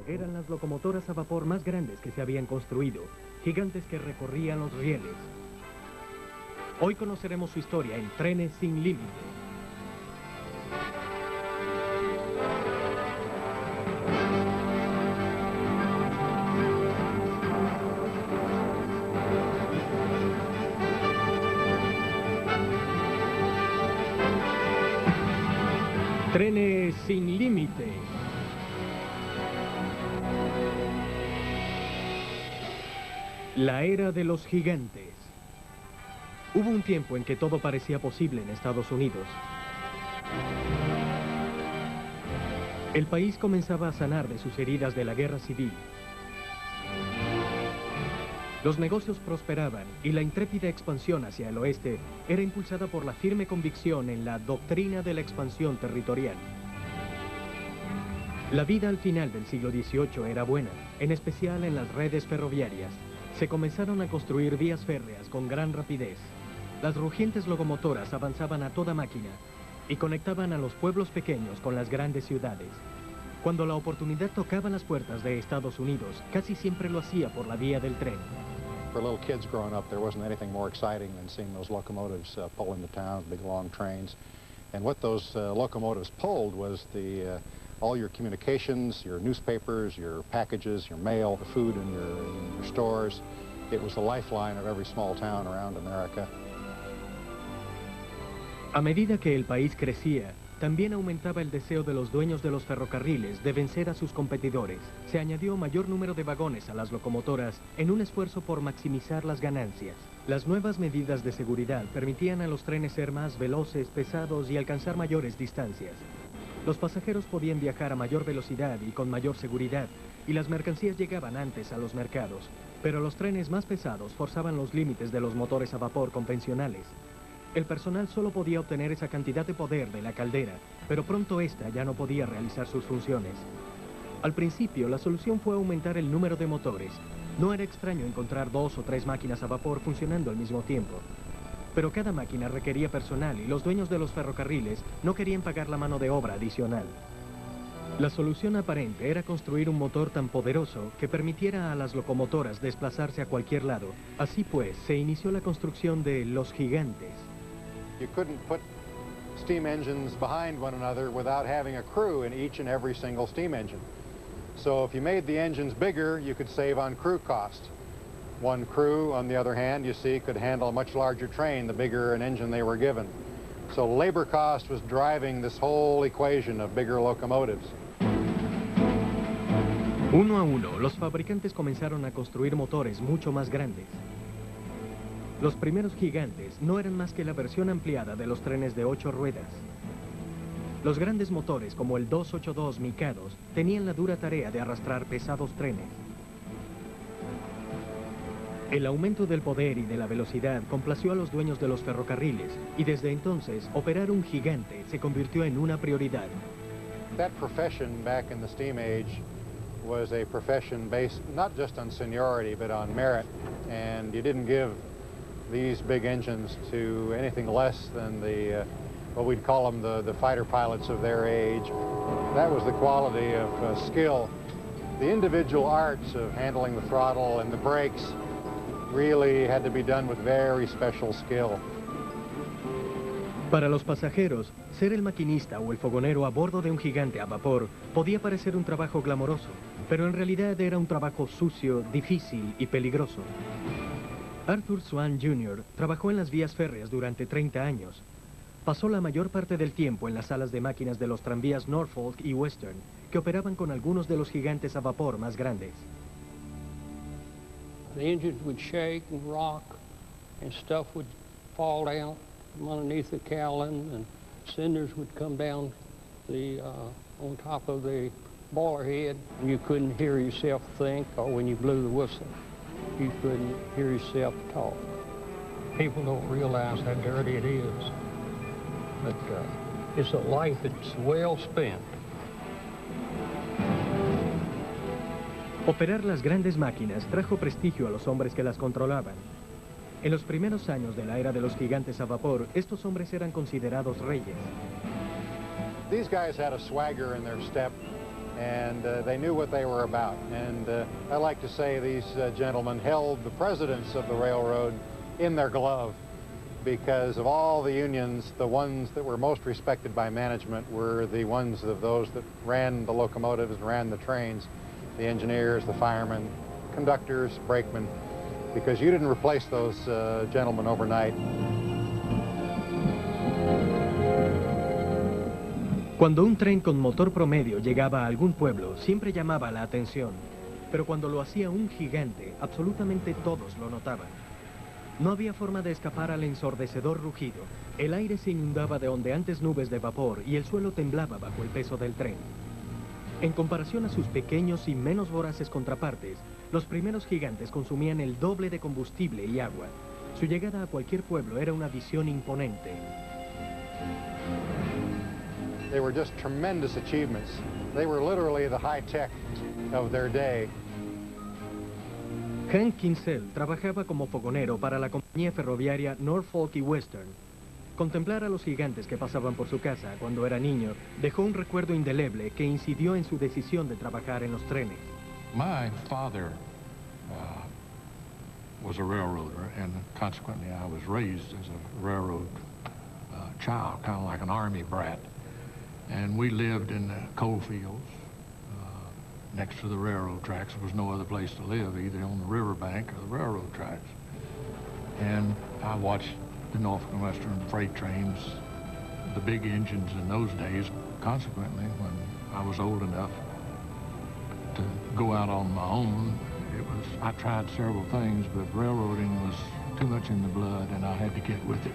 Eran las locomotoras a vapor más grandes que se habían construido, gigantes que recorrían los rieles. Hoy conoceremos su historia en Trenes sin Límite. Trenes sin Límite. La era de los gigantes. Hubo un tiempo en que todo parecía posible en Estados Unidos. El país comenzaba a sanar de sus heridas de la guerra civil. Los negocios prosperaban y la intrépida expansión hacia el oeste era impulsada por la firme convicción en la doctrina de la expansión territorial. La vida al final del siglo XVIII era buena, en especial en las redes ferroviarias. Se comenzaron a construir vías férreas con gran rapidez. Las rugientes locomotoras avanzaban a toda máquina y conectaban a los pueblos pequeños con las grandes ciudades. Cuando la oportunidad tocaba las puertas de Estados Unidos, casi siempre lo hacía por la vía del tren. For little kids growing up, there wasn't anything more exciting than seeing those locomotives pull into towns, big long trains. And what those locomotives pulled was all your communications, your newspapers, your packages, your mail, the food in your stores. It was the lifeline of every small town around America. A medida que el país crecía, también aumentaba el deseo de los dueños de los ferrocarriles de vencer a sus competidores. Se añadió mayor número de vagones a las locomotoras en un esfuerzo por maximizar las ganancias. Las nuevas medidas de seguridad permitían a los trenes ser más veloces, pesados y alcanzar mayores distancias. Los pasajeros podían viajar a mayor velocidad y con mayor seguridad, y las mercancías llegaban antes a los mercados. Pero los trenes más pesados forzaban los límites de los motores a vapor convencionales. El personal solo podía obtener esa cantidad de poder de la caldera, pero pronto ésta ya no podía realizar sus funciones. Al principio, la solución fue aumentar el número de motores. No era extraño encontrar 2 o 3 máquinas a vapor funcionando al mismo tiempo. Pero cada máquina requería personal y los dueños de los ferrocarriles no querían pagar la mano de obra adicional. La solución aparente era construir un motor tan poderoso que permitiera a las locomotoras desplazarse a cualquier lado. Así pues, se inició la construcción de los gigantes. You couldn't put steam engines behind one another without having a crew in each and every single steam engine. So if you made the engines bigger, you could save on crew cost. One crew, on the other hand, you see, could handle a much larger train, the bigger an engine they were given. So labor cost was driving this whole equation of bigger locomotives. Uno a uno, los fabricantes comenzaron a construir motores mucho más grandes. Los primeros gigantes no eran más que la versión ampliada de los trenes de 8 ruedas. Los grandes motores, como el 282 Mikados, tenían la dura tarea de arrastrar pesados trenes. El aumento del poder y de la velocidad complació a los dueños de los ferrocarriles, y desde entonces, operar un gigante se convirtió en una prioridad. That profession back in the steam age was a profession based not just on seniority, but on merit, and you didn't give these big engines to anything less than what we'd call them the fighter pilots of their age. That was the quality of skill. The individual arts of handling the throttle and the brakes really had to be done with very special skill. Para los pasajeros, ser el maquinista o el fogonero a bordo de un gigante a vapor podía parecer un trabajo glamoroso, pero en realidad era un trabajo sucio, difícil y peligroso. Arthur Swan Jr. trabajó en las vías férreas durante 30 años. Pasó la mayor parte del tiempo en las salas de máquinas de los tranvías Norfolk y Western, que operaban con algunos de los gigantes a vapor más grandes. The engines would shake and rock, and stuff would fall down from underneath the cowling, and cinders would come down on top of the boiler head, and you couldn't hear yourself think, or when you blew the whistle, you couldn't hear yourself talk. People don't realize how dirty it is, but it's a life that's well spent. Operar las grandes máquinas trajo prestigio a los hombres que las controlaban. En los primeros años de la era de los gigantes a vapor, estos hombres eran considerados reyes. These guys had a swagger in their step, and they knew what they were about. And I like to say these gentlemen held the presidents of the railroad in their glove, because of all the unions, the ones that were most respected by management were the ones of those that ran the locomotives, ran the trains, the engineers, the firemen, conductors, brakemen, because you didn't replace those gentlemen overnight. Cuando un tren con motor promedio llegaba a algún pueblo, siempre llamaba la atención. Pero cuando lo hacía un gigante, absolutamente todos lo notaban. No había forma de escapar al ensordecedor rugido. El aire se inundaba de ondeantes nubes de vapor y el suelo temblaba bajo el peso del tren. En comparación a sus pequeños y menos voraces contrapartes, los primeros gigantes consumían el doble de combustible y agua. Su llegada a cualquier pueblo era una visión imponente. They were just tremendous achievements. They were literally the high tech of their day. Hank Kinsell trabajaba como fogonero para la compañía ferroviaria Norfolk y Western. Contemplar a los gigantes que pasaban por su casa cuando era niño dejó un recuerdo indeleble que incidió en su decisión de trabajar en los trenes. My father was a railroader, and consequently I was raised as a railroad child, kind of like an army brat. And we lived in the coal fields next to the railroad tracks. There was no other place to live, either on the riverbank or the railroad tracks. And I watched the Norfolk and Western freight trains, the big engines in those days. Consequently, when I was old enough to go out on my own, I tried several things, but railroading was too much in the blood, and I had to get with it.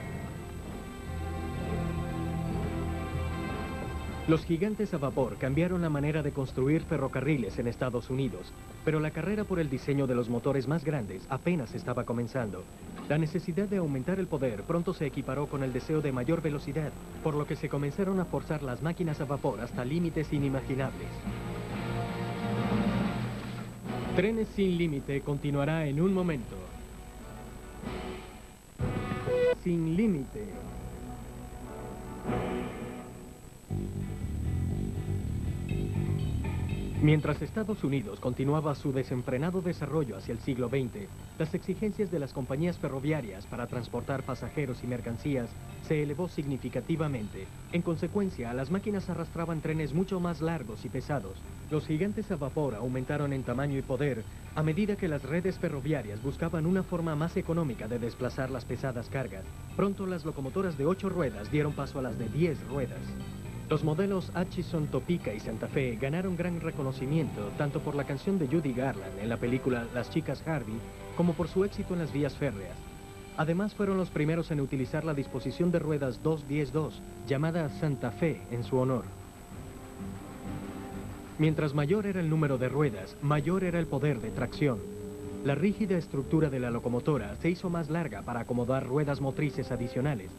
Los gigantes a vapor cambiaron la manera de construir ferrocarriles en Estados Unidos, pero la carrera por el diseño de los motores más grandes apenas estaba comenzando. La necesidad de aumentar el poder pronto se equiparó con el deseo de mayor velocidad, por lo que se comenzaron a forzar las máquinas a vapor hasta límites inimaginables. Trenes sin límite continuará en un momento. Sin límite. Mientras Estados Unidos continuaba su desenfrenado desarrollo hacia el siglo XX, las exigencias de las compañías ferroviarias para transportar pasajeros y mercancías se elevó significativamente. En consecuencia, las máquinas arrastraban trenes mucho más largos y pesados. Los gigantes a vapor aumentaron en tamaño y poder a medida que las redes ferroviarias buscaban una forma más económica de desplazar las pesadas cargas. Pronto las locomotoras de 8 ruedas dieron paso a las de 10 ruedas. Los modelos Atchison, Topeka y Santa Fe ganaron gran reconocimiento tanto por la canción de Judy Garland en la película Las Chicas Harvey como por su éxito en las vías férreas. Además fueron los primeros en utilizar la disposición de ruedas 2-10-2, llamada Santa Fe en su honor. Mientras mayor era el número de ruedas, mayor era el poder de tracción. La rígida estructura de la locomotora se hizo más larga para acomodar ruedas motrices adicionales,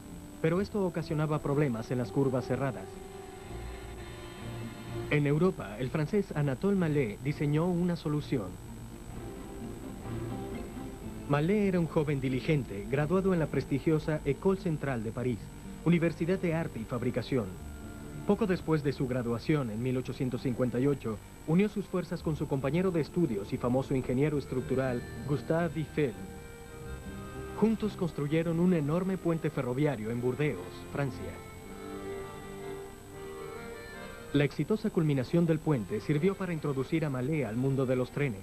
pero esto ocasionaba problemas en las curvas cerradas. En Europa, el francés Anatole Mallet diseñó una solución. Mallet era un joven diligente, graduado en la prestigiosa École Centrale de París, Universidad de Arte y Fabricación. Poco después de su graduación, en 1858, unió sus fuerzas con su compañero de estudios y famoso ingeniero estructural, Gustave Eiffel. Juntos construyeron un enorme puente ferroviario en Burdeos, Francia. La exitosa culminación del puente sirvió para introducir a Mallet al mundo de los trenes.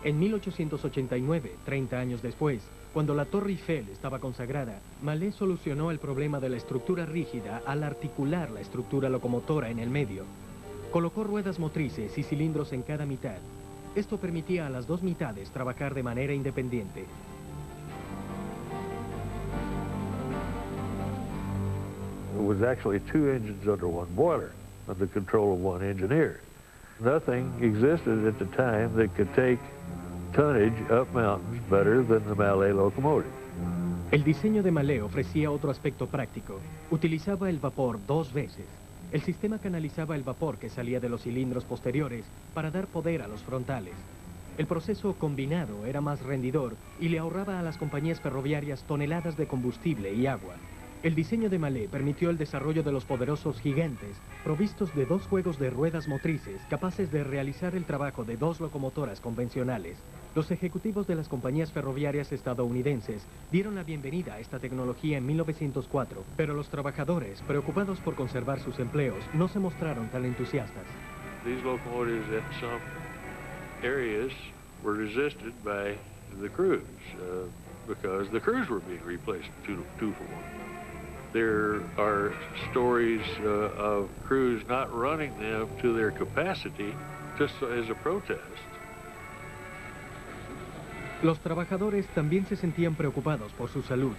En 1889, 30 años después, cuando la Torre Eiffel estaba consagrada, Mallet solucionó el problema de la estructura rígida al articular la estructura locomotora en el medio. Colocó ruedas motrices y cilindros en cada mitad. Esto permitía a las dos mitades trabajar de manera independiente. It was actually 2 engines under one boiler, under the control of one engineer. Nothing existed at the time that could take tonnage up mountains better than the Mallet locomotive. El diseño de Mallet ofrecía otro aspecto práctico. Utilizaba el vapor 2 veces. El sistema canalizaba el vapor que salía de los cilindros posteriores para dar poder a los frontales. El proceso combinado era más rendidor y le ahorraba a las compañías ferroviarias toneladas de combustible y agua. El diseño de Mallet permitió el desarrollo de los poderosos gigantes, provistos de 2 juegos de ruedas motrices capaces de realizar el trabajo de 2 locomotoras convencionales. Los ejecutivos de las compañías ferroviarias estadounidenses dieron la bienvenida a esta tecnología en 1904, pero los trabajadores, preocupados por conservar sus empleos, no se mostraron tan entusiastas. These locomotives in some areas were resisted by the crews because the crews were being replaced two for one. There are stories of crews not running them to their capacity just as a protest. Los trabajadores también se sentían preocupados por su salud.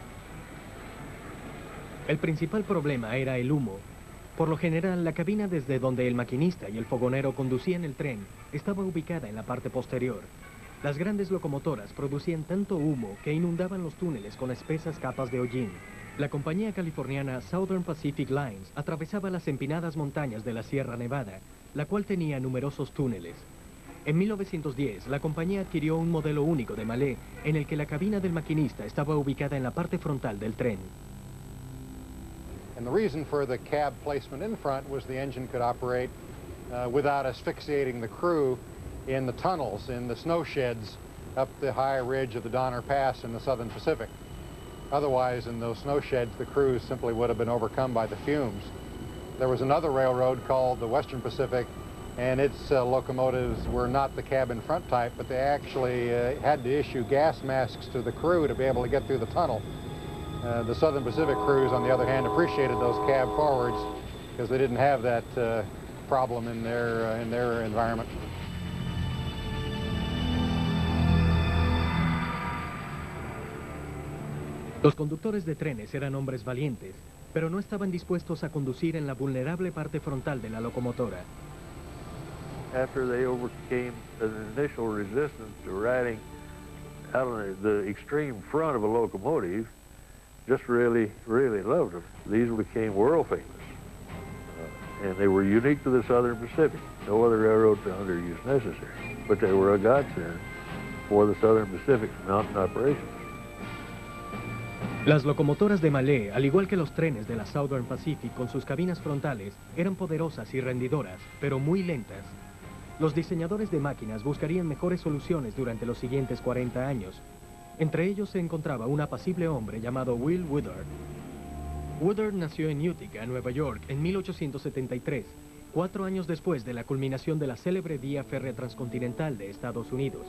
El principal problema era el humo. Por lo general, la cabina desde donde el maquinista y el fogonero conducían el tren estaba ubicada en la parte posterior. Las grandes locomotoras producían tanto humo que inundaban los túneles con espesas capas de hollín. La compañía californiana Southern Pacific Lines atravesaba las empinadas montañas de la Sierra Nevada, la cual tenía numerosos túneles. En 1910, la compañía adquirió un modelo único de Mallet en el que la cabina del maquinista estaba ubicada en la parte frontal del tren. And the reason for the cab placement in front was the engine could operate without asphyxiating the crew in the tunnels, in the snow sheds up the high ridge of the Donner Pass in the Southern Pacific. Otherwise, in those snow sheds, the crews simply would have been overcome by the fumes. There was another railroad called the Western Pacific, and its locomotives were not the cabin front type, but they actually had to issue gas masks to the crew to be able to get through the tunnel. The Southern Pacific crews, on the other hand, appreciated those cab forwards because they didn't have that problem in their environment. Los conductores de trenes eran hombres valientes, pero no estaban dispuestos a conducir en la vulnerable parte frontal de la locomotora. After they overcame an initial resistance to riding out on the extreme front of a locomotive, just really loved them. These became world famous, and they were unique to the Southern Pacific. No other railroad found their use necessary, but they were a godsend for the Southern Pacific mountain operations. Las locomotoras de Mallet, al igual que los trenes de la Southern Pacific con sus cabinas frontales, eran poderosas y rendidoras, pero muy lentas. Los diseñadores de máquinas buscarían mejores soluciones durante los siguientes 40 años. Entre ellos se encontraba un apacible hombre llamado Will Woodard. Woodard nació en Utica, Nueva York, en 1873, 4 años después de la culminación de la célebre vía férrea transcontinental de Estados Unidos.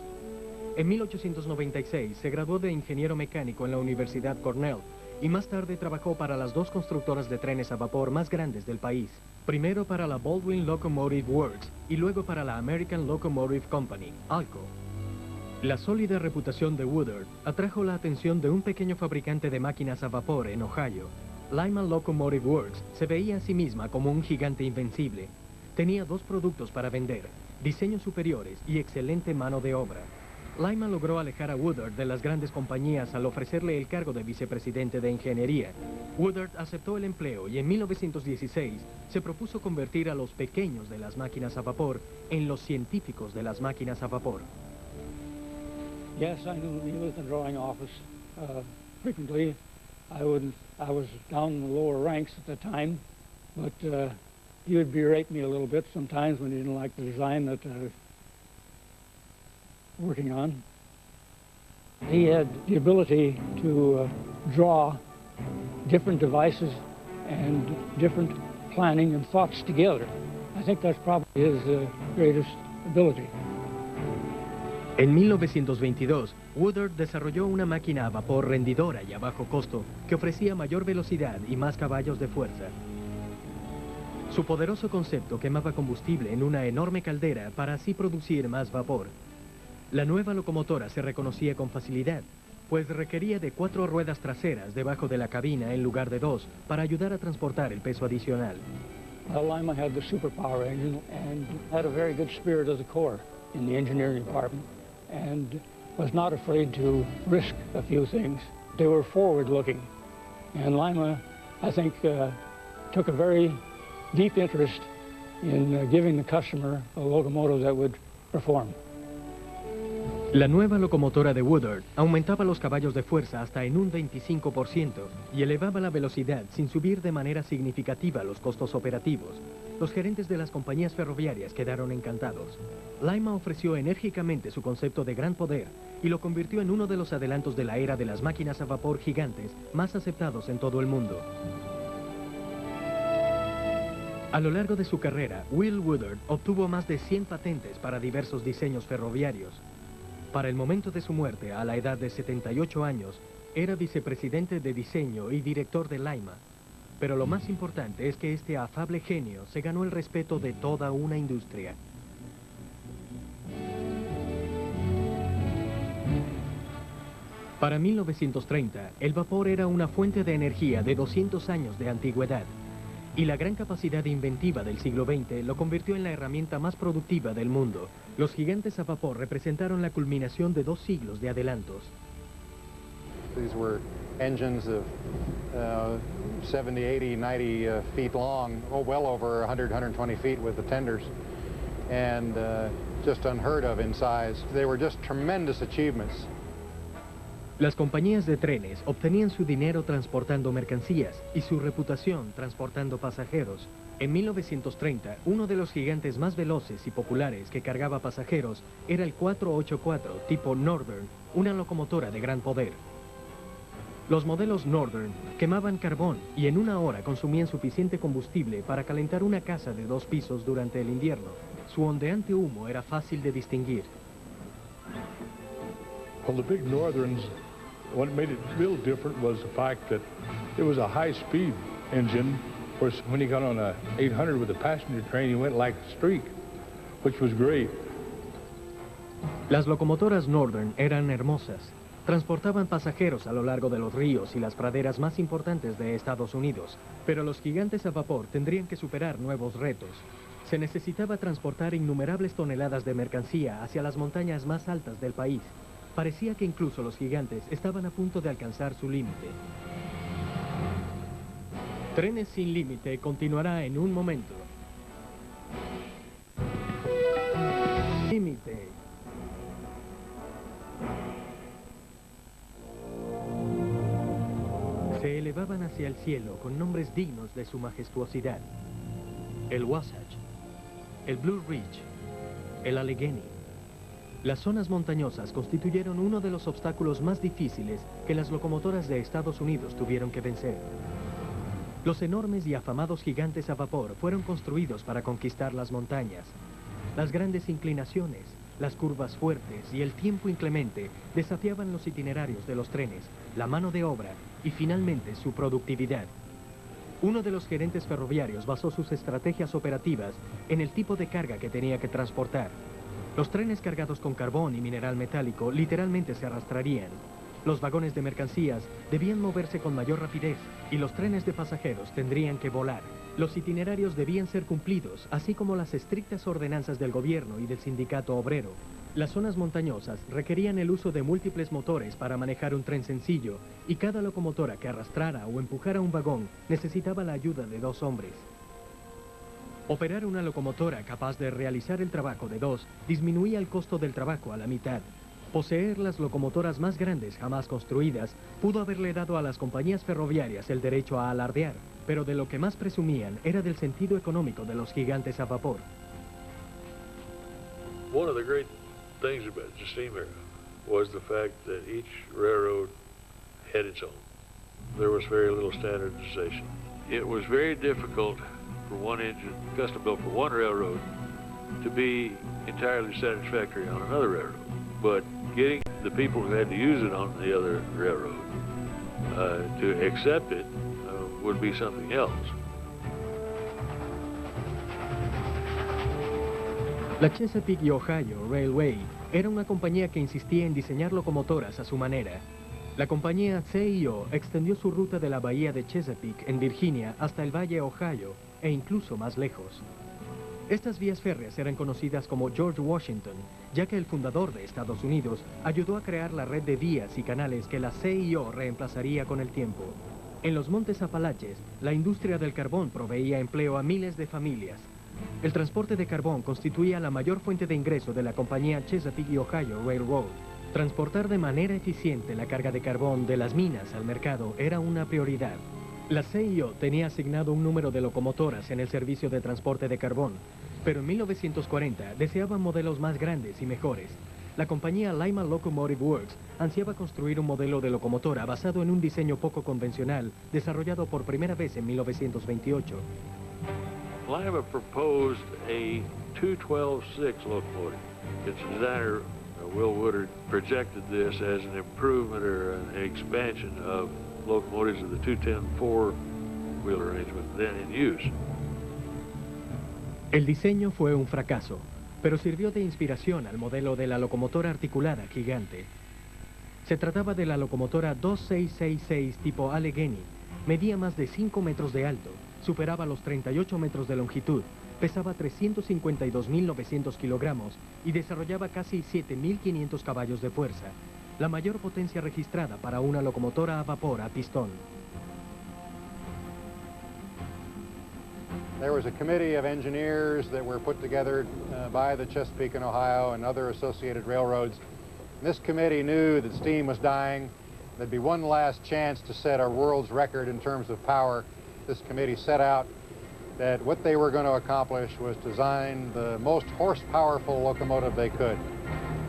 En 1896 se graduó de ingeniero mecánico en la Universidad Cornell y más tarde trabajó para las 2 constructoras de trenes a vapor más grandes del país. Primero para la Baldwin Locomotive Works y luego para la American Locomotive Company, ALCO. La sólida reputación de Woodard atrajo la atención de un pequeño fabricante de máquinas a vapor en Ohio. Lyman Locomotive Works se veía a sí misma como un gigante invencible. Tenía 2 productos para vender, diseños superiores y excelente mano de obra. Lyman logró alejar a Woodard de las grandes compañías al ofrecerle el cargo de vicepresidente de ingeniería. Woodard aceptó el empleo y en 1916 se propuso convertir a los pequeños de las máquinas a vapor en los científicos de las máquinas a vapor. Yes, I knew he was in the drawing office frequently. I was down in the lower ranks at the time, but he would berate me a little bit sometimes when he didn't like the design that I was working on. He had the ability to draw different devices and different planning and thoughts together. I think that's probably his greatest ability. En 1922, Woodard desarrolló una máquina a vapor rendidora y a bajo costo que ofrecía mayor velocidad y más caballos de fuerza. Su poderoso concepto quemaba combustible en una enorme caldera para así producir más vapor. La nueva locomotora se reconocía con facilidad, pues requería de 4 ruedas traseras debajo de la cabina en lugar de 2 para ayudar a transportar el peso adicional. Lyman had the superpower engine and had a very good spirit of the corps in the engineering department, and was not afraid to risk a few things. They were forward-looking, and Lima, I think, took a very deep interest in giving the customer a locomotive that would perform. La nueva locomotora de Woodard aumentaba los caballos de fuerza hasta en un 25% y elevaba la velocidad sin subir de manera significativa los costos operativos. Los gerentes de las compañías ferroviarias quedaron encantados. Lima ofreció enérgicamente su concepto de gran poder y lo convirtió en uno de los adelantos de la era de las máquinas a vapor gigantes más aceptados en todo el mundo. A lo largo de su carrera, Will Woodard obtuvo más de 100 patentes para diversos diseños ferroviarios. Para el momento de su muerte, a la edad de 78 años, era vicepresidente de diseño y director de Lima. Pero lo más importante es que este afable genio se ganó el respeto de toda una industria. Para 1930, el vapor era una fuente de energía de 200 años de antigüedad. Y la gran capacidad inventiva del siglo XX lo convirtió en la herramienta más productiva del mundo. Los gigantes a vapor representaron la culminación de 2 siglos de adelantos. These were engines of 70, 80, 90 feet long, well over 100, 120 feet with the tenders, and just unheard of in size. They were just tremendous achievements. Las compañías de trenes obtenían su dinero transportando mercancías y su reputación transportando pasajeros. En 1930, uno de los gigantes más veloces y populares que cargaba pasajeros era el 484 tipo Northern, una locomotora de gran poder. Los modelos Northern quemaban carbón y en una hora consumían suficiente combustible para calentar una casa de 2 pisos durante el invierno. Su ondeante humo era fácil de distinguir. Well, the big Northerns, what made it real different was the fact that it was a high-speed engine. Of course, when he got on a 800 with a passenger train, he went like a streak, which was great. Las locomotoras Northern eran hermosas. Transportaban pasajeros a lo largo de los ríos y las praderas más importantes de Estados Unidos, pero los gigantes a vapor tendrían que superar nuevos retos. Se necesitaba transportar innumerables toneladas de mercancía hacia las montañas más altas del país. Parecía que incluso los gigantes estaban a punto de alcanzar su límite. Trenes sin límite continuará en un momento. Límite. Se elevaban hacia el cielo con nombres dignos de su majestuosidad. El Wasatch, el Blue Ridge, el Allegheny. Las zonas montañosas constituyeron uno de los obstáculos más difíciles que las locomotoras de Estados Unidos tuvieron que vencer. Los enormes y afamados gigantes a vapor fueron construidos para conquistar las montañas. Las grandes inclinaciones, las curvas fuertes y el tiempo inclemente desafiaban los itinerarios de los trenes, la mano de obra y finalmente su productividad. Uno de los gerentes ferroviarios basó sus estrategias operativas en el tipo de carga que tenía que transportar. Los trenes cargados con carbón y mineral metálico literalmente se arrastrarían. Los vagones de mercancías debían moverse con mayor rapidez y los trenes de pasajeros tendrían que volar. Los itinerarios debían ser cumplidos, así como las estrictas ordenanzas del gobierno y del sindicato obrero. Las zonas montañosas requerían el uso de múltiples motores para manejar un tren sencillo y cada locomotora que arrastrara o empujara un vagón necesitaba la ayuda de 2 hombres. Operar una locomotora capaz de realizar el trabajo de 2 disminuía el costo del trabajo a la mitad. Poseer las locomotoras más grandes jamás construidas pudo haberle dado a las compañías ferroviarias el derecho a alardear, pero de lo que más presumían era del sentido económico de los gigantes a vapor. One of the great things about the steam era was the fact that each railroad had its own. There was very little standardization. It was very difficult for one engine, custom built for one railroad, to be entirely satisfactory on another railroad. But getting the people who had to use it on the other railroad to accept it would be something else. La Chesapeake y Ohio Railway era una compañía que insistía en diseñar locomotoras a su manera. La compañía C&O extendió su ruta de la bahía de Chesapeake en Virginia hasta el Valle Ohio e incluso más lejos. Estas vías férreas eran conocidas como George Washington, ya que el fundador de Estados Unidos ayudó a crear la red de vías y canales que la C&O reemplazaría con el tiempo. En los montes Apalaches, la industria del carbón proveía empleo a miles de familias. El transporte de carbón constituía la mayor fuente de ingreso de la compañía Chesapeake Ohio Railroad. Transportar de manera eficiente la carga de carbón de las minas al mercado era una prioridad. La CIO tenía asignado un número de locomotoras en el servicio de transporte de carbón, pero en 1940 deseaban modelos más grandes y mejores. La compañía Lima Locomotive Works ansiaba construir un modelo de locomotora basado en un diseño poco convencional, desarrollado por primera vez en 1928. Lima proposed a 212-6 locomotive. Its designer, Will Woodard, projected this as an improvement or an expansion of locomotives of the 210-4 wheel arrangement then in use. El diseño fue un fracaso, pero sirvió de inspiración al modelo de la locomotora articulada gigante. Se trataba de la locomotora 2666 tipo Allegheny. Medía más de 5 metros de alto, superaba los 38 metros de longitud, pesaba 352.900 kilogramos y desarrollaba casi 7.500 caballos de fuerza, la mayor potencia registrada para una locomotora a vapor a pistón. There was a committee of engineers that were put together by the Chesapeake and Ohio and other associated railroads. This committee knew that steam was dying. There'd be one last chance to set a world's record in terms of power. This committee set out that what they were going to accomplish was design the most horse-powerful locomotive they could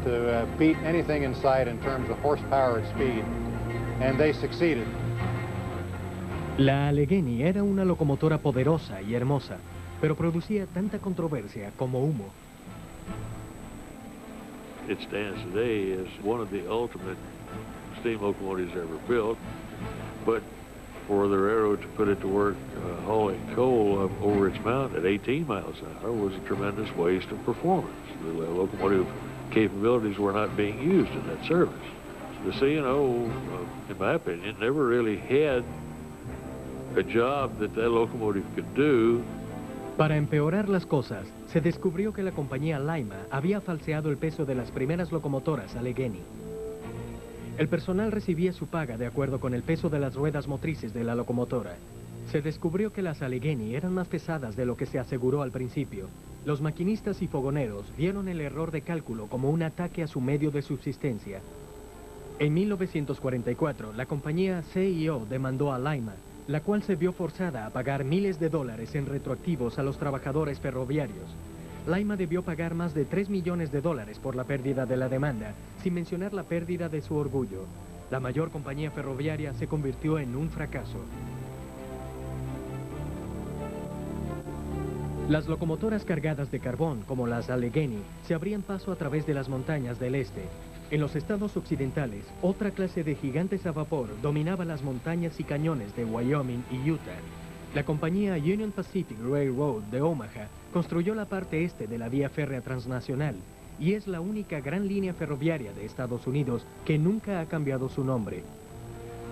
to beat anything in sight in terms of horsepower and speed, and they succeeded. La Allegheny era una locomotora poderosa y hermosa, pero producía tanta controversia como humo. It stands today as one of the ultimate steam locomotives ever built, but for the railroad to put it to work hauling coal over its mountain at 18 miles an hour was a tremendous waste of performance. The locomotive capabilities were not being used in that service. The C&O, in my opinion, never really had a job that locomotive could do. Para empeorar las cosas, se descubrió que la compañía Lima había falseado el peso de las primeras locomotoras Allegheny. El personal recibía su paga de acuerdo con el peso de las ruedas motrices de la locomotora. Se descubrió que las Allegheny eran más pesadas de lo que se aseguró al principio. Los maquinistas y fogoneros vieron el error de cálculo como un ataque a su medio de subsistencia. En 1944, la compañía CIO demandó a Lima, la cual se vio forzada a pagar miles de dólares en retroactivos a los trabajadores ferroviarios. Lima debió pagar más de $3 millones por la pérdida de la demanda, sin mencionar la pérdida de su orgullo. La mayor compañía ferroviaria se convirtió en un fracaso. Las locomotoras cargadas de carbón, como las Allegheny, se abrían paso a través de las montañas del este. En los estados occidentales, otra clase de gigantes a vapor dominaba las montañas y cañones de Wyoming y Utah. La compañía Union Pacific Railroad de Omaha construyó la parte este de la vía férrea transnacional y es la única gran línea ferroviaria de Estados Unidos que nunca ha cambiado su nombre.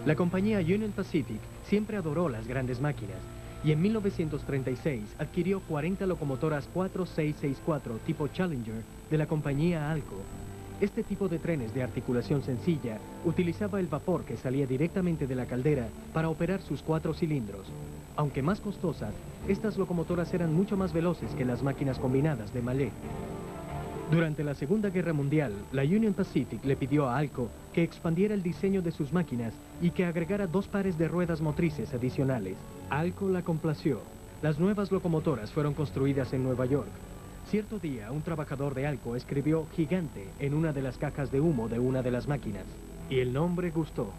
La compañía Union Pacific siempre adoró las grandes máquinas y en 1936 adquirió 40 locomotoras 4664 tipo Challenger de la compañía Alco. Este tipo de trenes de articulación sencilla utilizaba el vapor que salía directamente de la caldera para operar sus 4 cilindros. Aunque más costosas, estas locomotoras eran mucho más veloces que las máquinas combinadas de Mallet. Durante la Segunda Guerra Mundial, la Union Pacific le pidió a Alco que expandiera el diseño de sus máquinas y que agregara 2 pares de ruedas motrices adicionales. Alco la complació. Las nuevas locomotoras fueron construidas en Nueva York. Cierto día, un trabajador de Alco escribió "gigante" en una de las cajas de humo de una de las máquinas, y el nombre gustó.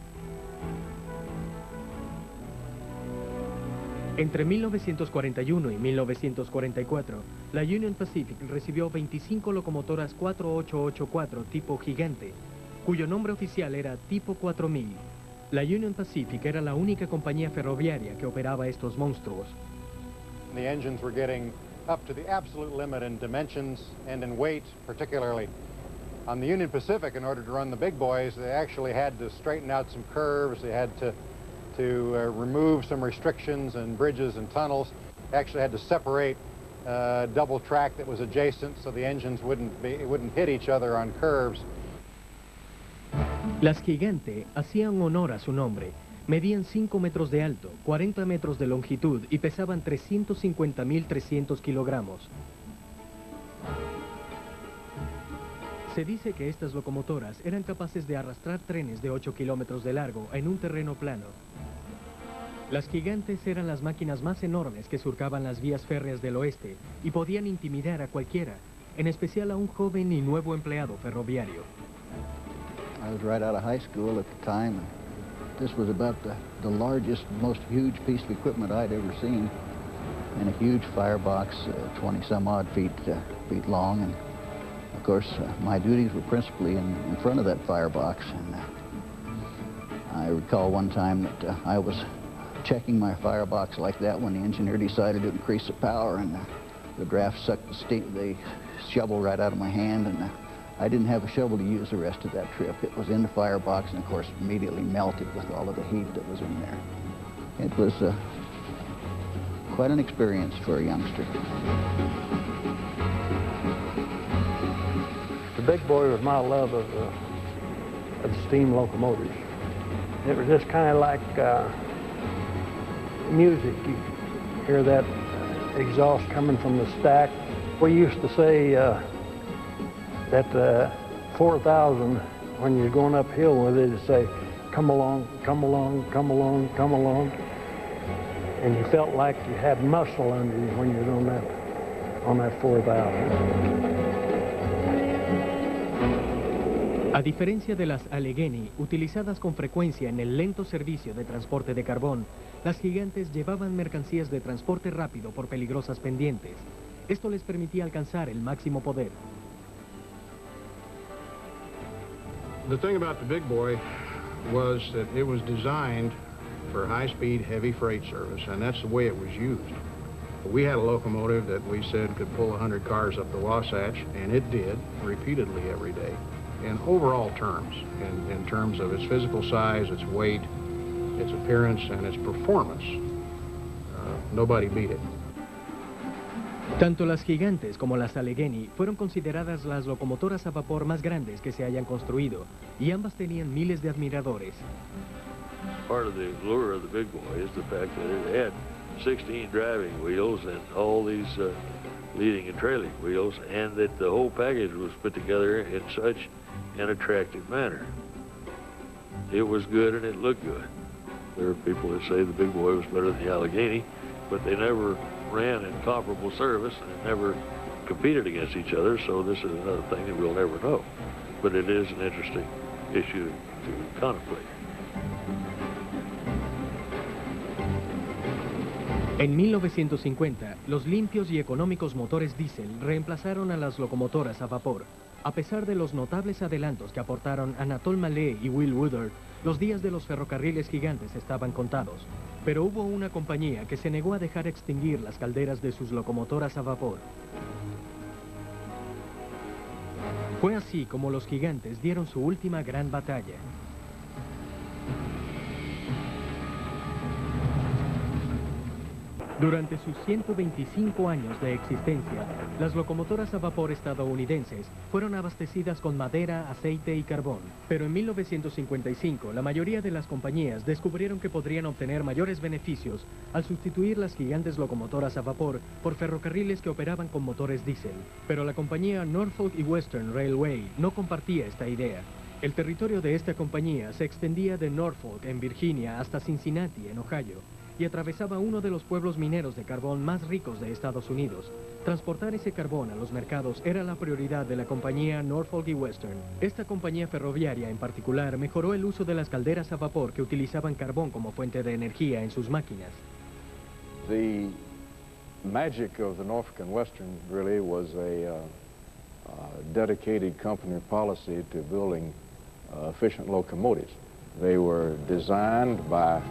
Entre 1941 y 1944, la Union Pacific recibió 25 locomotoras 4884 tipo gigante, cuyo nombre oficial era tipo 4000. La Union Pacific era la única compañía ferroviaria que operaba estos monstruos. The engines were getting up to the absolute limit in dimensions and in weight particularly. On the Union Pacific, in order to run the big boys, they actually had to straighten out some curves. They had to remove some restrictions and bridges and tunnels. They actually had to separate double track that was adjacent so the engines wouldn't hit each other on curves. Las Gigante hacían honor a su nombre, Medían 5 metros de alto, 40 metros de longitud y pesaban 350.300 kilogramos. Se dice que estas locomotoras eran capaces de arrastrar trenes de 8 kilómetros de largo en un terreno plano. Las gigantes eran las máquinas más enormes que surcaban las vías férreas del oeste y podían intimidar a cualquiera, en especial a un joven y nuevo empleado ferroviario. I was right out of high school at the time. This was about the largest, most huge piece of equipment I'd ever seen, and a huge firebox, 20-some-odd feet long. And of course, my duties were principally in front of that firebox. And I recall one time that I was checking my firebox like that when the engineer decided to increase the power, and the draft sucked the shovel right out of my hand, and I didn't have a shovel to use the rest of that trip. It was in the firebox and, of course, immediately melted with all of the heat that was in there. It was quite an experience for a youngster. The big boy was my love of steam locomotives. It was just kind of like music. You hear that exhaust coming from the stack. We used to say that 4,000, when you're going uphill with it, it'd say, come along, come along, come along, come along. And you felt like you had muscle under you when you were on that 4,000. A diferencia de las Allegheny, utilizadas con frecuencia en el lento servicio de transporte de carbón, las gigantes llevaban mercancías de transporte rápido por peligrosas pendientes. Esto les permitía alcanzar el máximo poder. The thing about the big boy was that it was designed for high-speed, heavy freight service, and that's the way it was used. We had a locomotive that we said could pull 100 cars up the Wasatch, and it did, repeatedly every day. In overall terms, in terms of its physical size, its weight, its appearance, and its performance, nobody beat it. Tanto las gigantes como las Allegheny fueron consideradas las locomotoras a vapor más grandes que se hayan construido, y ambas tenían miles de admiradores. Part of the allure of the big boy is the fact that it had 16 driving wheels and all these leading and trailing wheels, and that the whole package was put together in such an attractive manner. It was good and it looked good. There are people that say the big boy was better than the Allegheny, but they never ran in comparable service and never competed against each other, so this is another thing that we'll never know. But it is an interesting issue to contemplate. En 1950, los limpios y económicos motores diésel reemplazaron a las locomotoras a vapor. A pesar de los notables adelantos que aportaron Anatole Mallet y Will Woodard, los días de los ferrocarriles gigantes estaban contados. Pero hubo una compañía que se negó a dejar extinguir las calderas de sus locomotoras a vapor. Fue así como los gigantes dieron su última gran batalla. Durante sus 125 años de existencia, las locomotoras a vapor estadounidenses fueron abastecidas con madera, aceite y carbón. Pero en 1955, la mayoría de las compañías descubrieron que podrían obtener mayores beneficios al sustituir las gigantes locomotoras a vapor por ferrocarriles que operaban con motores diésel. Pero la compañía Norfolk y Western Railway no compartía esta idea. El territorio de esta compañía se extendía de Norfolk, en Virginia, hasta Cincinnati, en Ohio, y atravesaba uno de los pueblos mineros de carbón más ricos de Estados Unidos. Transportar ese carbón a los mercados era la prioridad de la compañía Norfolk y Western. Esta compañía ferroviaria en particular mejoró el uso de las calderas a vapor que utilizaban carbón como fuente de energía en sus máquinas. The magic of the Norfolk and Western really was a dedicated company policy to building efficient locomotives. They were designed by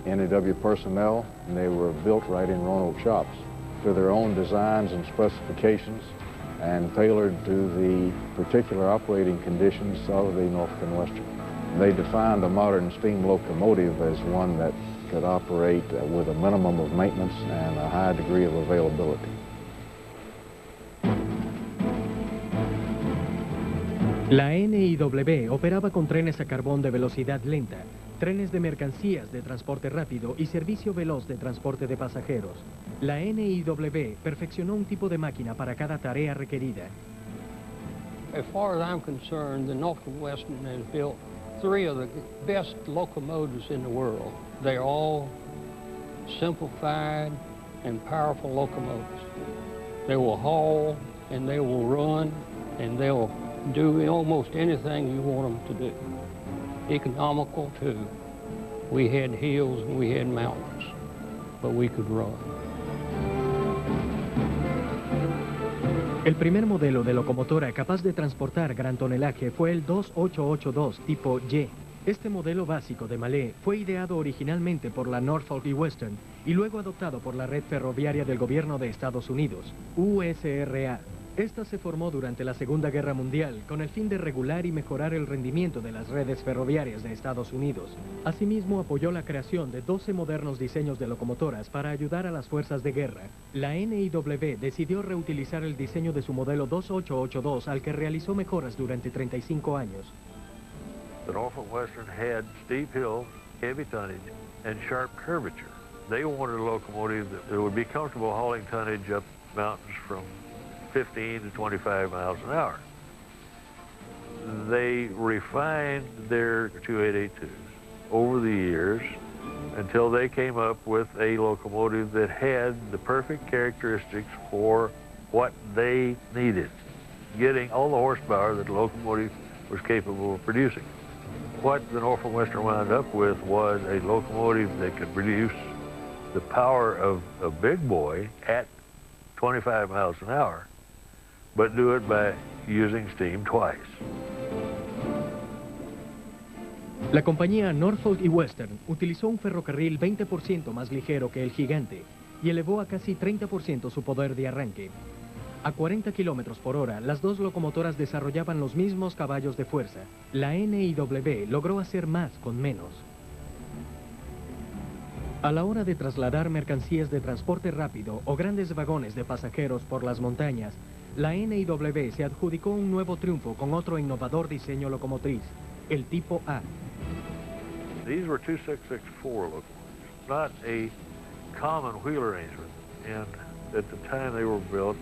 NAW personnel, and they were built right in Roanoke shops to their own designs and specifications and tailored to the particular operating conditions of the Norfolk and Western. They defined a modern steam locomotive as one that could operate with a minimum of maintenance and a high degree of availability. La NIW operaba con trenes a carbón de velocidad lenta, trenes de mercancías de transporte rápido y servicio veloz de transporte de pasajeros. La NIW perfeccionó un tipo de máquina para cada tarea requerida. As far as I'm concerned, the Norfolk Western has built 3 of the best locomotives in the world. They're all simplified and powerful locomotives. They will haul and they will run and they'll do almost anything you want them to do. Economical too. We had hills and we had mountains, but we could run. El primer modelo de locomotora capaz de transportar gran tonelaje fue el 2882 tipo Y. Este modelo básico de Mallet fue ideado originalmente por la Norfolk y Western y luego adoptado por la Red Ferroviaria del Gobierno de Estados Unidos, USRA. Esta se formó durante la Segunda Guerra Mundial con el fin de regular y mejorar el rendimiento de las redes ferroviarias de Estados Unidos. Asimismo, apoyó la creación de 12 modernos diseños de locomotoras para ayudar a las fuerzas de guerra. La NIW decidió reutilizar el diseño de su modelo 2882, al que realizó mejoras durante 35 años. The Norfolk Western had steep hills, heavy tonnage, and sharp curvature. They wanted a locomotive that would be comfortable hauling tonnage up mountains from 15 to 25 miles an hour. They refined their 2882s over the years until they came up with a locomotive that had the perfect characteristics for what they needed, getting all the horsepower that the locomotive was capable of producing. What the Norfolk Western wound up with was a locomotive that could produce the power of a big boy at 25 miles an hour, but do it by using steam twice. La compañía Norfolk y Western utilizó un ferrocarril 20% más ligero que el Gigante y elevó a casi 30% su poder de arranque. A 40 kilómetros por hora, las dos locomotoras desarrollaban los mismos caballos de fuerza. La NIW logró hacer más con menos. A la hora de trasladar mercancías de transporte rápido o grandes vagones de pasajeros por las montañas, la NIW se adjudicó un nuevo triunfo con otro innovador diseño locomotriz, el tipo A. These were 2664 locomotives, not a common wheel arrangement, and at the time they were built,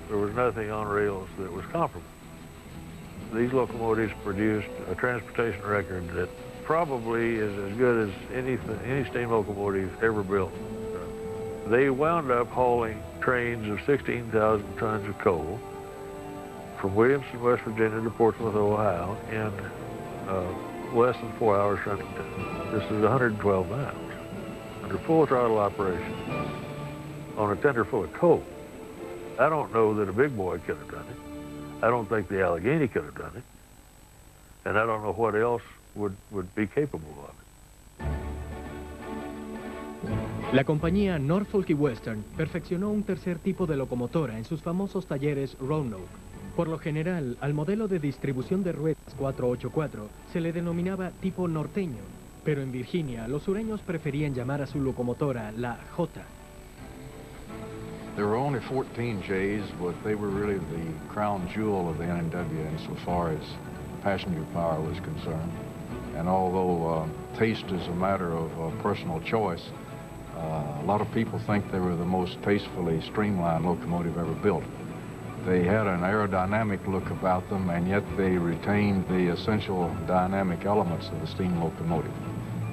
there was nothing on rails that was comparable. These locomotives produced a transportation record that probably is as good as any steam locomotive ever built. They wound up hauling trains of 16,000 tons of coal from Williamson, West Virginia to Portsmouth, Ohio in less than 4 hours running time. This is 112 miles under full throttle operation on a tender full of coal. I don't know that a big boy could have done it. I don't think the Allegheny could have done it. And I don't know what else would be capable of it. La compañía Norfolk y Western perfeccionó un tercer tipo de locomotora en sus famosos talleres Roanoke. Por lo general, al modelo de distribución de ruedas 484 se le denominaba tipo norteño, pero en Virginia los sureños preferían llamar a su locomotora la J. There were only 14 J's, but they were really the crown jewel of the NIW insofar as passenger power was concerned. And although taste is a matter of personal choice, a lot of people think they were the most tastefully streamlined locomotive ever built. They had an aerodynamic look about them, and yet they retained the essential dynamic elements of the steam locomotive.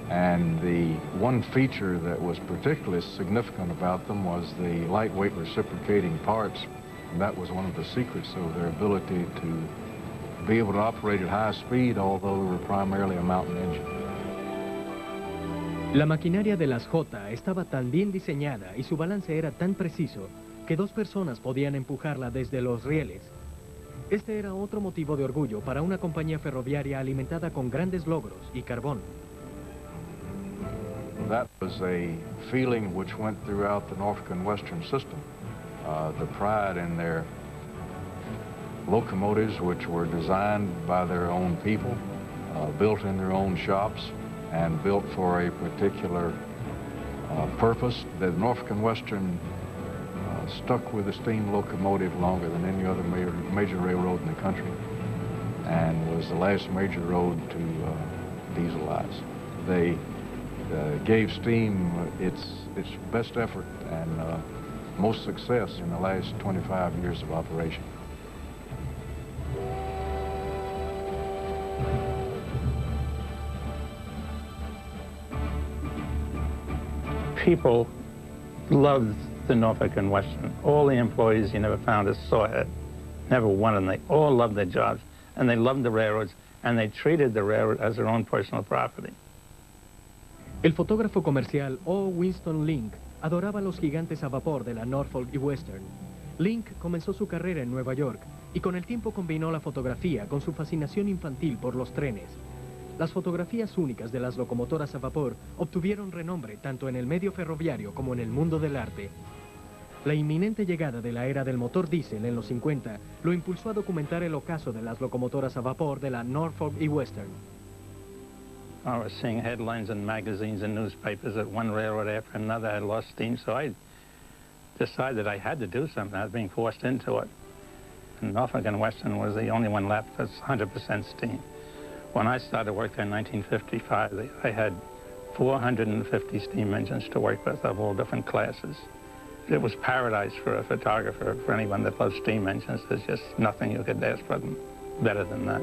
And the one feature that was particularly significant about them was the lightweight reciprocating parts. And that was one of the secrets of their ability to be able to operate at high speed, although they were primarily a mountain engine. La maquinaria de las J estaba tan bien diseñada y su balance era tan preciso que 2 personas podían empujarla desde los rieles. Este era otro motivo de orgullo para una compañía ferroviaria alimentada con grandes logros y carbón. That was a feeling which went throughout the Norfolk and Western system. The pride in their locomotives, which were designed by their own people, built in their own shops, and built for a particular purpose. The Norfolk and Western stuck with the steam locomotive longer than any other major railroad in the country, and was the last major road to dieselize. they gave steam its best effort and most success in the last 25 years of operation. People loved the Norfolk and Western. All the employees, you never found a sawhead, never one of them. They all loved their jobs, and they loved the railroads, and they treated the railroad as their own personal property. El fotógrafo comercial O. Winston Link adoraba los gigantes a vapor de la Norfolk y Western. Link comenzó su carrera en Nueva York y con el tiempo combinó la fotografía con su fascinación infantil por los trenes. Las fotografías únicas de las locomotoras a vapor obtuvieron renombre tanto en el medio ferroviario como en el mundo del arte. La inminente llegada de la era del motor diésel en los 50 lo impulsó a documentar el ocaso de las locomotoras a vapor de la Norfolk y Western. I was seeing headlines in magazines and newspapers that one railroad after another had lost steam, so I decided I had to do something. I was being forced into it. And Norfolk and Western was the only one left that's 100% steam. When I started work there in 1955, I had 450 steam engines to work with of all different classes. It was paradise for a photographer, for anyone that loves steam engines. There's just nothing you could ask for them better than that.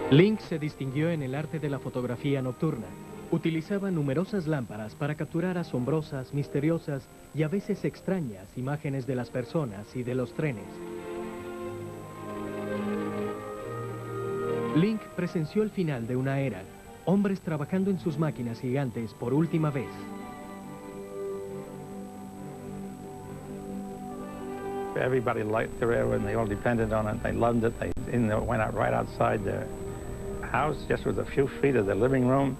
Link se distinguió en el arte de la fotografía nocturna. Utilizaba numerosas lámparas para capturar asombrosas, misteriosas y a veces extrañas imágenes de las personas y de los trenes. Link presenció el final de una era, hombres trabajando en sus máquinas gigantes por última vez. Everybody liked the railroad and they all depended on it. They loved it. They went out right outside their house, just with a few feet of their living room.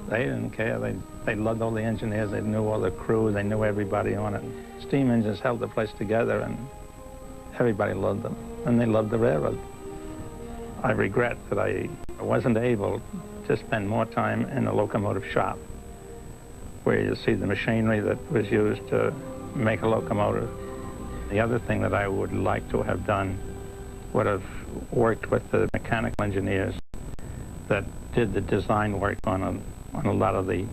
They didn't care. They loved all the engineers. They knew all the crew. They knew everybody on it. Steam engines held the place together, and everybody loved them. And they loved the railroad. I regret that I wasn't able to spend more time in the locomotive shop, where you see the machinery that was used to make a locomotive. The other thing that I would like to have done would have worked with the mechanical engineers that did the design work on a lot of the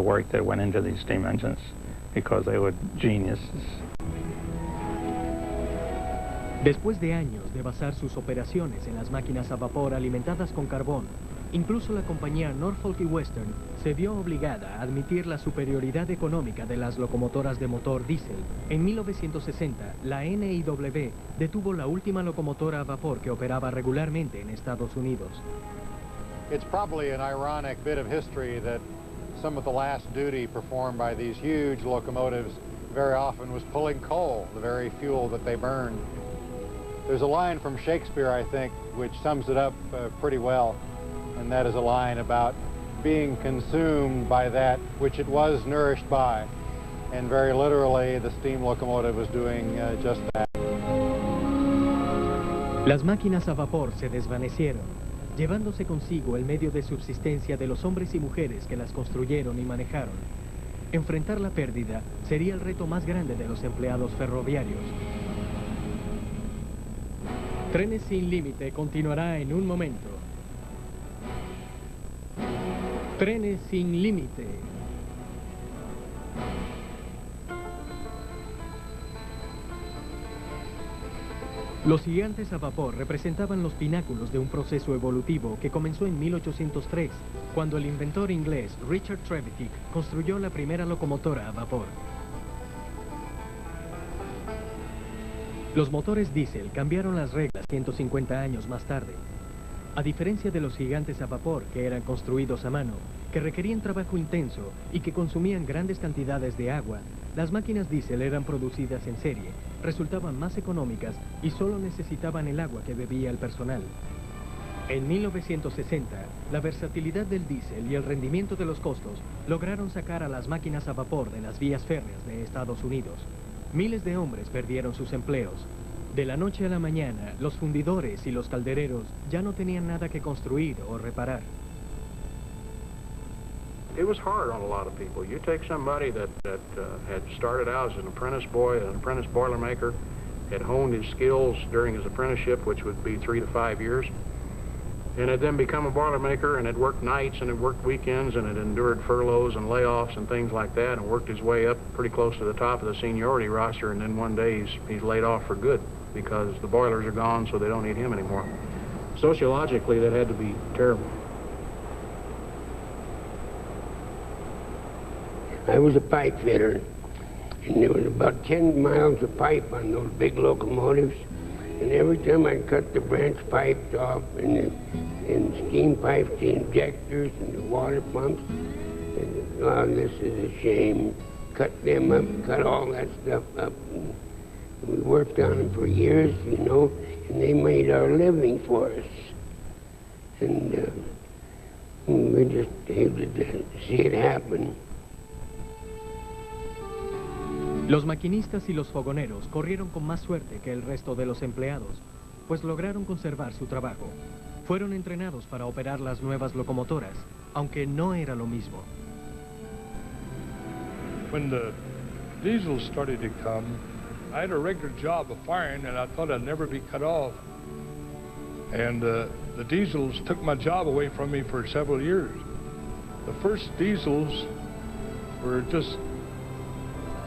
work that went into these steam engines, because they were geniuses. Después de años de basar sus operaciones en las máquinas a vapor alimentadas con carbón, incluso la compañía Norfolk y Western se vio obligada a admitir la superioridad económica de las locomotoras de motor diésel. En 1960, la NIW detuvo la última locomotora a vapor que operaba regularmente en Estados Unidos. It's probably an ironic bit of history that some of the last duty performed by these huge locomotives very often was pulling coal, the very fuel that they burned. There's a line from Shakespeare, I think, which sums it up pretty well, and that is a line about being consumed by that which it was nourished by. And very literally, the steam locomotive was doing just that. Las máquinas a vapor se desvanecieron, llevándose consigo el medio de subsistencia de los hombres y mujeres que las construyeron y manejaron. Enfrentar la pérdida sería el reto más grande de los empleados ferroviarios. Trenes sin límite continuará en un momento. Trenes sin límite. Los gigantes a vapor representaban los pináculos de un proceso evolutivo que comenzó en 1803, cuando el inventor inglés Richard Trevithick construyó la primera locomotora a vapor. Los motores diésel cambiaron las reglas 150 años más tarde. A diferencia de los gigantes a vapor, que eran construidos a mano, que requerían trabajo intenso y que consumían grandes cantidades de agua, las máquinas diésel eran producidas en serie, resultaban más económicas y solo necesitaban el agua que bebía el personal. En 1960, la versatilidad del diésel y el rendimiento de los costos lograron sacar a las máquinas a vapor de las vías férreas de Estados Unidos. Miles de hombres perdieron sus empleos. De la noche a la mañana, los fundidores y los caldereros ya no tenían nada que construir o reparar. It was hard on a lot of people. You take somebody that had started out as an apprentice boy, an apprentice boilermaker, had honed his skills during his apprenticeship, which would be 3 to 5 years, and had then become a Boilermaker and had worked nights and had worked weekends and had endured furloughs and layoffs and things like that, and worked his way up pretty close to the top of the seniority roster, and then one day he's laid off for good because the boilers are gone, so they don't need him anymore. Sociologically, that had to be terrible. I was a pipe fitter, and there was about 10 miles of pipe on those big locomotives, and every time I cut the branch pipes off and steam pipes, the injectors and the water pumps, and oh, this is a shame. Cut them up, cut all that stuff up. And we worked on them for years, you know, and they made our living for us. And we just hated to see it happen. Los maquinistas y los fogoneros corrieron con más suerte que el resto de los empleados, pues lograron conservar su trabajo. Fueron entrenados para operar las nuevas locomotoras, aunque no era lo mismo. When the diesels started to come, I had a regular job of firing, and I thought I'd never be cut off. And the diesels took my job away from me for several years. The first diesels were just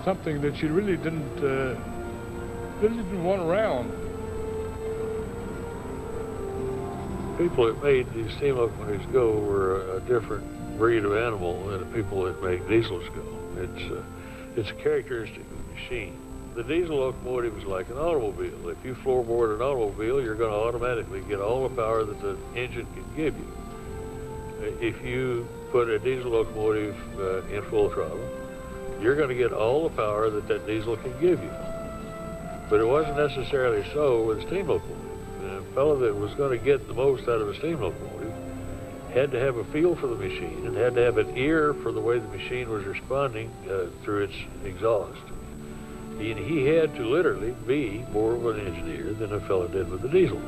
something that you really didn't want around. People that made these steam locomotives go were a different breed of animal than the people that make diesels go. It's a characteristic of the machine. The diesel locomotive is like an automobile. If you floorboard an automobile, you're going to automatically get all the power that the engine can give you. If you put a diesel locomotive in full throttle, you're going to get all the power that that diesel can give you. But it wasn't necessarily so with a steam locomotive. A fellow that was going to get the most out of a steam locomotive had to have a feel for the machine and had to have an ear for the way the machine was responding through its exhaust. He had to literally be more of an engineer than a fellow did with the diesel.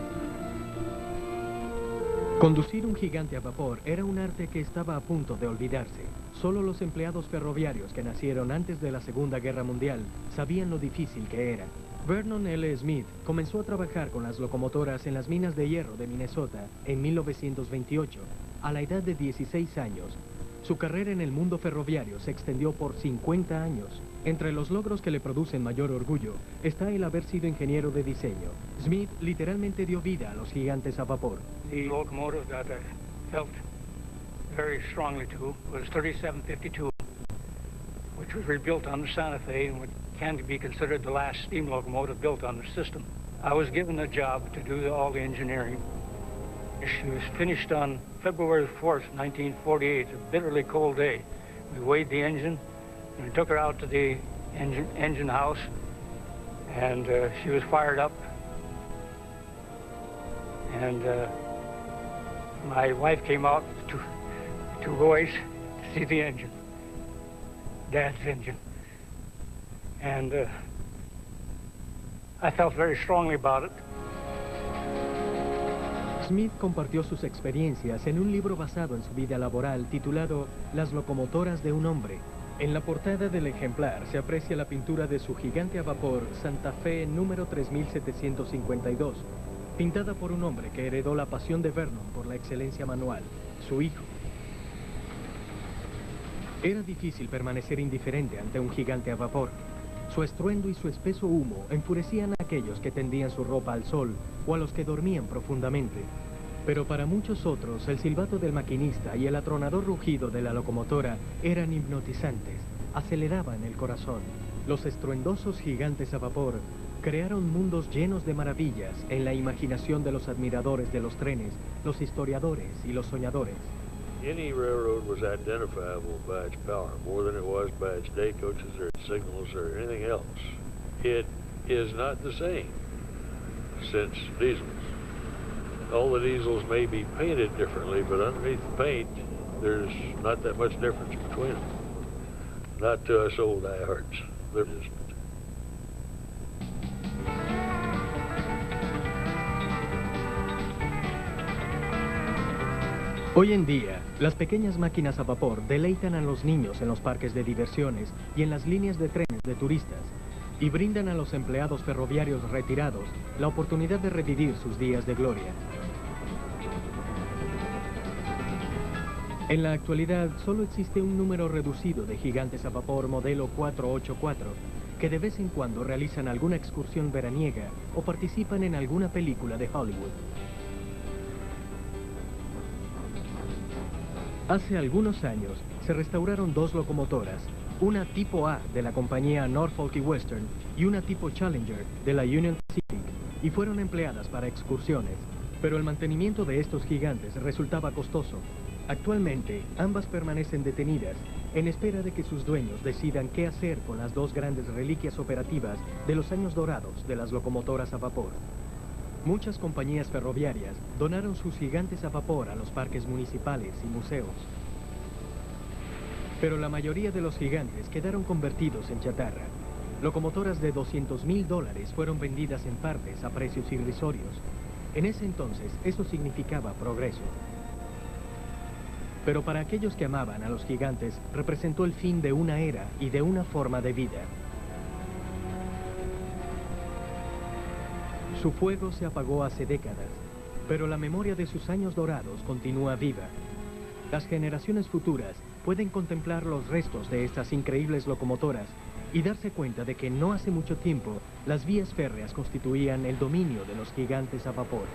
Conducir un gigante a vapor era un arte que estaba a punto de olvidarse. Solo los empleados ferroviarios que nacieron antes de la Segunda Guerra Mundial sabían lo difícil que era. Vernon L. Smith comenzó a trabajar con las locomotoras en las minas de hierro de Minnesota en 1928, a la edad de 16 años. Su carrera en el mundo ferroviario se extendió por 50 años. Entre los logros que le producen mayor orgullo está el haber sido ingeniero de diseño. Smith literalmente dio vida a los gigantes a vapor. The locomotive that I felt very strongly to was 3752, which was rebuilt on the Santa Fe and can be considered the last steam locomotive built on the system. I was given a job to do all the engineering. She was finished on February 4th, 1948, a bitterly cold day. We weighed the engine and we took her out to the engine house, and she was fired up. And my wife came out with two boys to see the engine, Dad's engine. And I felt very strongly about it. Smith compartió sus experiencias en un libro basado en su vida laboral titulado Las locomotoras de un hombre. En la portada del ejemplar se aprecia la pintura de su gigante a vapor Santa Fe número 3752, pintada por un hombre que heredó la pasión de Vernon por la excelencia manual, su hijo. Era difícil permanecer indiferente ante un gigante a vapor. Su estruendo y su espeso humo enfurecían a aquellos que tendían su ropa al sol o a los que dormían profundamente. Pero para muchos otros, el silbato del maquinista y el atronador rugido de la locomotora eran hipnotizantes, aceleraban el corazón. Los estruendosos gigantes a vapor crearon mundos llenos de maravillas en la imaginación de los admiradores de los trenes, los historiadores y los soñadores. Any railroad was identifiable by its power, more than it was by its day coaches or its signals or anything else. It is not the same since diesels. All the diesels may be painted differently, but underneath the paint, there's not that much difference between them. Not to us old diehards. There isn't. Hoy en día, las pequeñas máquinas a vapor deleitan a los niños en los parques de diversiones y en las líneas de trenes de turistas. y brindan a los empleados ferroviarios retirados la oportunidad de revivir sus días de gloria. En la actualidad, solo existe un número reducido de gigantes a vapor modelo 484 que de vez en cuando realizan alguna excursión veraniega o participan en alguna película de Hollywood. Hace algunos años se restauraron dos locomotoras, una tipo A de la compañía Norfolk y Western y una tipo Challenger de la Union Pacific, y fueron empleadas para excursiones, pero el mantenimiento de estos gigantes resultaba costoso. Actualmente, ambas permanecen detenidas en espera de que sus dueños decidan qué hacer con las dos grandes reliquias operativas de los años dorados de las locomotoras a vapor. Muchas compañías ferroviarias donaron sus gigantes a vapor a los parques municipales y museos. Pero la mayoría de los gigantes quedaron convertidos en chatarra. Locomotoras de $200,000 fueron vendidas en partes a precios irrisorios. En ese entonces, eso significaba progreso. Pero para aquellos que amaban a los gigantes, representó el fin de una era y de una forma de vida. Su fuego se apagó hace décadas, pero la memoria de sus años dorados continúa viva. Las generaciones futuras pueden contemplar los restos de estas increíbles locomotoras y darse cuenta de que no hace mucho tiempo las vías férreas constituían el dominio de los gigantes a vapor.